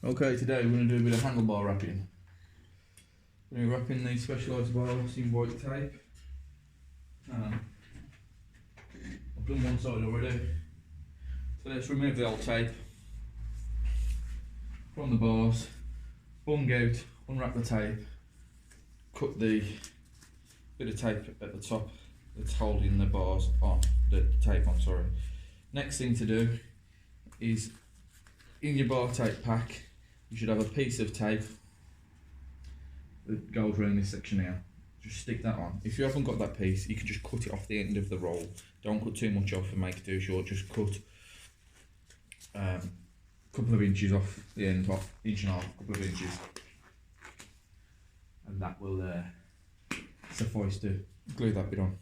Okay, today we're going to do a bit of handlebar wrapping. We're going to be wrapping these Specialized bars in white tape. I've done one side already. So let's remove the old tape from the bars, bung out, unwrap the tape, cut the bit of tape at the top that's holding the bars on, the tape on, sorry. Next thing to do is, in your bar tape pack, you should have a piece of tape that goes around this section here. Just stick that on. If you haven't got that piece, you can just cut it off the end of the roll. Don't cut too much off and make it too short. Just cut a couple of inches off the end, off inch and a half, couple of inches, and that will suffice to glue that bit on.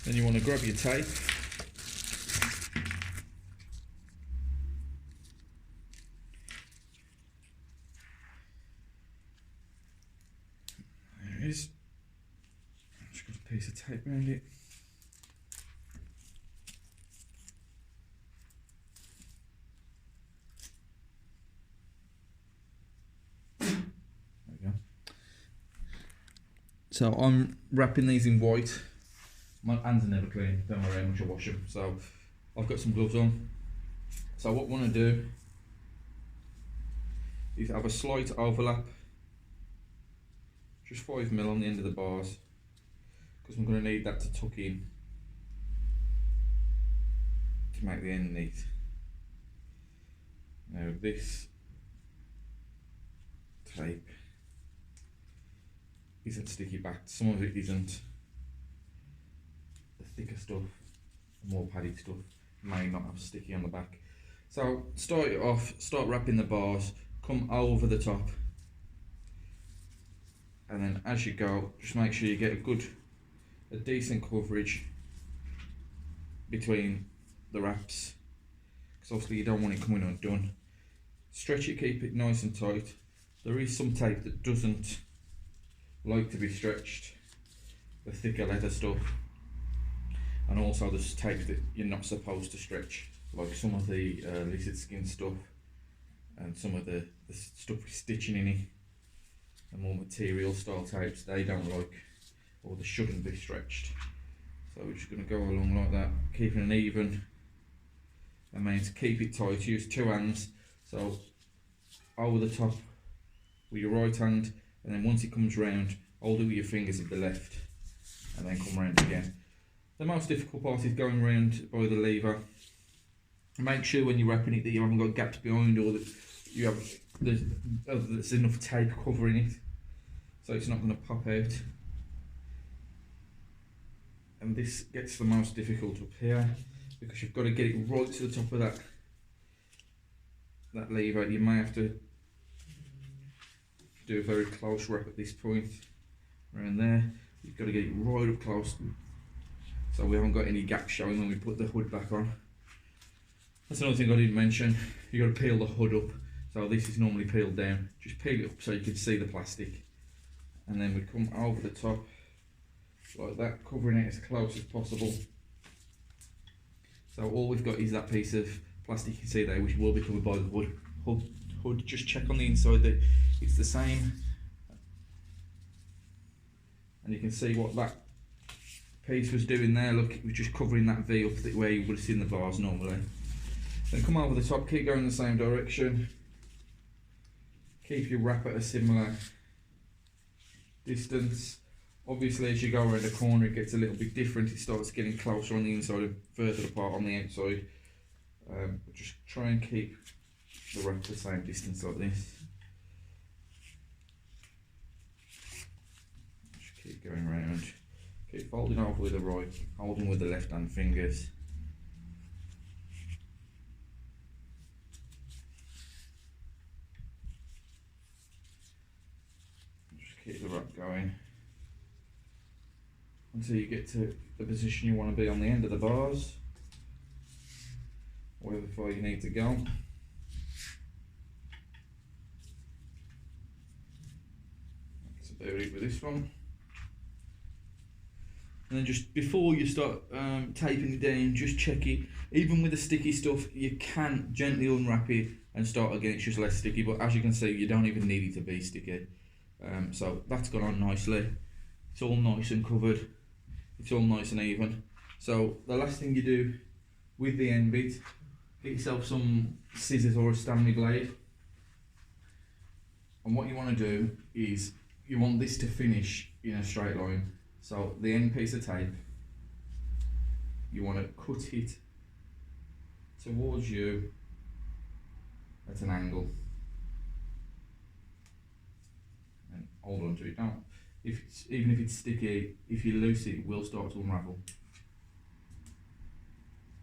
Then you want to grab your tape. There it is. Just got a piece of tape around it. There we go. So I'm wrapping these in white. My hands are never clean, don't worry how much I wash them. So I've got some gloves on. So what I want to do is have a slight overlap, just 5mm on the end of the bars, because I'm going to need that to tuck in to make the end neat. Now this tape isn't sticky backed, some of it isn't. The thicker stuff, the more padded stuff, may not have sticky on the back. So start it off, start wrapping the bars, come over the top, and then as you go, just make sure you get a decent coverage between the wraps, because obviously you don't want it coming undone. Stretch it, keep it nice and tight. There is some tape that doesn't like to be stretched, the thicker leather stuff, and also there's tape that you're not supposed to stretch, like some of the lizard skin stuff and some of the stuff with stitching in it, and more material style tapes, they don't like, or they shouldn't be stretched. So we're just going to go along like that, keeping an even amount. To keep it tight, use two hands, so over the top with your right hand, and then once it comes round, hold it with your fingers with the left, and then come round again. The most difficult part is going round by the lever. Make sure when you're wrapping it that you haven't got gaps behind, or that you have there's enough tape covering it, so it's not going to pop out. And this gets the most difficult up here, because you've got to get it right to the top of that lever. You may have to do a very close wrap at this point, around there. You've got to get it right up close, so we haven't got any gaps showing when we put the hood back on. That's another thing I didn't mention. You've got to peel the hood up. So this is normally peeled down. Just peel it up so you can see the plastic. And then we come over the top like that, covering it as close as possible. So all we've got is that piece of plastic you can see there, which will be covered by the hood. Just check on the inside that it's the same. And you can see what that piece was doing there. Look, it was just covering that V up where you would have seen the bars normally. Then come over the top, keep going the same direction. Keep your wrap at a similar distance. Obviously as you go around the corner it gets a little bit different, it starts getting closer on the inside and further apart on the outside. But just try and keep the wrap the same distance like this. Just keep going around. Keep folding over with the right, holding with the left hand fingers. Just keep the wrap going until you get to the position you want to be on the end of the bars, wherever far you need to go. That's about it with this one. And then just before you start taping it down, just check it. Even with the sticky stuff, you can gently unwrap it and start again, it's just less sticky. But as you can see, you don't even need it to be sticky. So that's gone on nicely. It's all nice and covered. It's all nice and even. So the last thing you do with the end bit, get yourself some scissors or a Stanley blade. And what you want to do is you want this to finish in a straight line. So the end piece of tape, you want to cut it towards you at an angle. And hold on to it. Don't, even if it's sticky, if you loose it, it will start to unravel.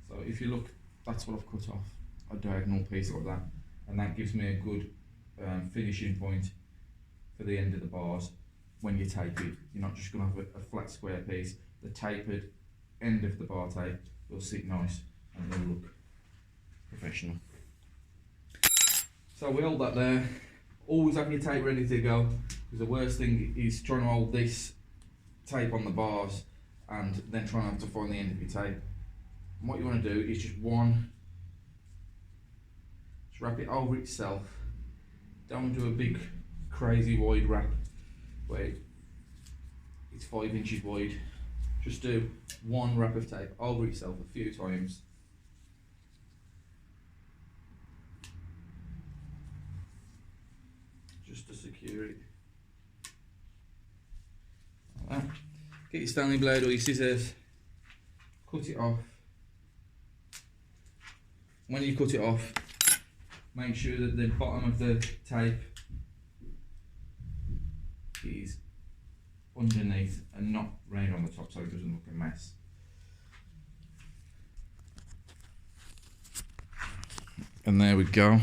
So if you look, that's what I've cut off, a diagonal piece like that, and that gives me a good finishing point for the end of the bars. When you tape it, you're not just going to have a flat square piece. The tapered end of the bar tape will sit nice and will look professional. So we hold that there. Always have your tape ready to go, because the worst thing is trying to hold this tape on the bars and then trying to have to find the end of your tape. And what you want to do is just wrap it over itself. Don't do a big crazy wide wrap where it's 5 inches wide. Just do one wrap of tape over itself a few times. Just to secure it. Like that. Get your Stanley blade or your scissors, cut it off. When you cut it off, make sure that the bottom of the tape is underneath and not right on the top, so it doesn't look a mess. And there we go,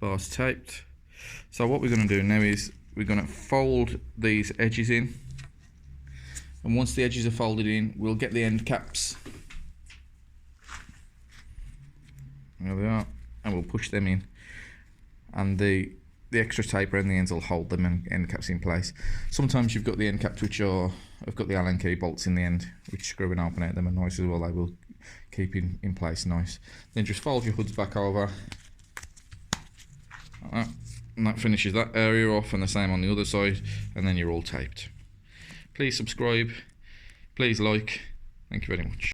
bar's taped. So what we're going to do now is we're going to fold these edges in, and once the edges are folded in, we'll get the end caps. There they are, and we'll push them in, and the extra tape around the ends will hold them and end caps in place. Sometimes you've got the end caps which have got the Allen key bolts in the end, which screw and open out. Them are nice as well. They will keep in place nice. Then just fold your hoods back over like that, and that finishes that area off, and the same on the other side, and then you're all taped. Please subscribe, please like. Thank you very much.